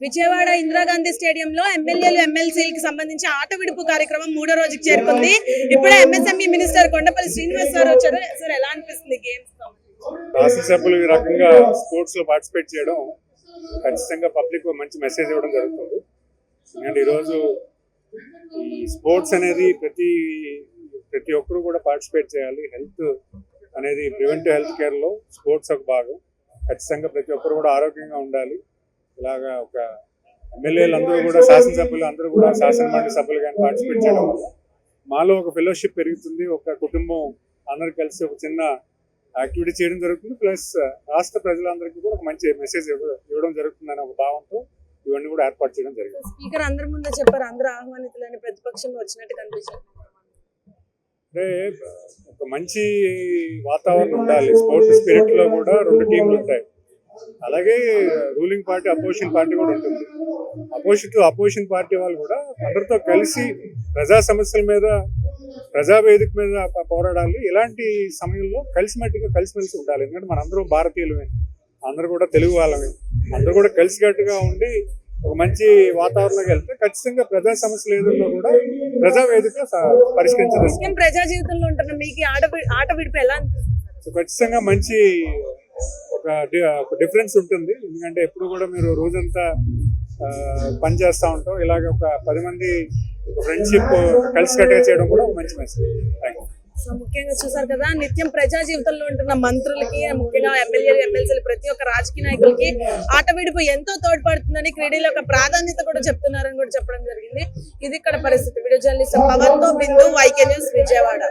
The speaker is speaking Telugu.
విజయవాడ ఇందిరాగాంధీ స్టేడియంలో ఎమ్మెల్యేలు ఎమ్మెల్సీలకు సంబంధించి ఆట విడుపు కార్యక్రమం 3వ రోజుకి చేరుకుంది. ఇప్పుడే ఎంఎస్ఎంఈ మినిస్టర్ కొండపల్లి శ్రీనివాస్ గారు వచ్చారు. సార్ ఎలా అనిపిస్తుంది గేమ్స్? శాసనసభ్యులు ఈ రకంగా స్పోర్ట్స్ లో పార్టిసిపేట్ చేయడం ఖచ్చితంగా పబ్లిక్ మంచి మెసేజ్ ఇవ్వడం జరుగుతుంది. ఎందుకంటే ఈరోజు ఈ స్పోర్ట్స్ అనేది ప్రతి ఒక్కరు కూడా పార్టిసిపేట్ చేయాలి. హెల్త్ అనేది ప్రివెంటివ్ హెల్త్ కేర్ లో స్పోర్ట్స్ ఒక భాగం. ఖచ్చితంగా ప్రతి ఒక్కరు కూడా ఆరోగ్యంగా ఉండాలి. ఇలాగా ఒక ఎమ్మెల్యేలు అందరూ కూడా శాసనసభ్యులు అందరూ కూడా శాసన మండలి సభ్యులు కానీ పార్టిసిపేట్ చేయడం వల్ల మాలో ఒక ఫెలోషిప్ పెరుగుతుంది. ఒక కుటుంబం అందరూ కలిసి ఒక చిన్న యాక్టివిటీ చేయడం జరుగుతుంది. ప్లస్ రాష్ట్ర ప్రజలందరికీ కూడా ఒక మంచి మెసేజ్ ఇవ్వడం జరుగుతుందనే ఒక భావంతో ఇవన్నీ కూడా ఏర్పాటు చేయడం జరిగింది. స్పీకర్ అందరి ముందే చెప్పారు, అందరూ ఆహ్వానితులని ప్రతిపక్షంలో వచ్చినట్టు కనిపించారు. అంటే ఒక మంచి వాతావరణం ఉండాలి. స్పోర్ట్స్ స్పిరిట్ లో కూడా 2 టీంలు ఉంటాయి. అలాగే రూలింగ్ పార్టీ అపోజిషన్ పార్టీ కూడా ఉంటుంది. అపోజిషన్ పార్టీ వాళ్ళు కూడా అందరితో కలిసి ప్రజా సమస్యల మీద ప్రజావేదిక మీద పోరాడాలి. ఇలాంటి సమయంలో కలిసిమెలిసి ఉండాలి. ఎందుకంటే మనందరూ భారతీయులమే, అందరూ కూడా తెలుగు వాళ్ళమే, అందరూ కూడా కలిసికట్టుగా ఉండి ఒక మంచి వాతావరణంలోకి వెళ్తే ఖచ్చితంగా ప్రజా సమస్యలు ఏదైనా కూడా ప్రజావేదిక పరిష్కరించవచ్చు. ప్రజా జీవితంలో ఉంటున్న మీకు ఆట విడిపి ఎలా అనిపిస్తుంది? ఖచ్చితంగా మంచి ఒక డిఫరెన్స్ ఉంటుంది. ఎందుకంటే ఎప్పుడు కూడా మీరు రోజంతా పని చేస్తూ ఉంటాం. ఇలాగ ఒక 10 మంది ఫ్రెండ్షిప్ కలిసికట్టుగా చేయడం కూడా ఒక మంచి మెసేజ్. సో ముఖ్యంగా చూసారు కదా, నిత్యం ప్రజా జీవితంలో ఉంటున్న మంత్రులకి, ముఖ్యంగా ఎమ్మెల్యేలు ఎమ్మెల్సీలు ప్రతి ఒక్క రాజకీయ నాయకులకి ఆట విడుపు ఎంతో తోడ్పడుతుందని, క్రీడల యొక్క ప్రాధాన్యత కూడా చెప్తున్నారని కూడా చెప్పడం జరిగింది. ఇది ఇక్కడ పరిస్థితి. వీడియో జర్నలిస్ట్ పవన్ తో బిందు, YK న్యూస్, విజయవాడ.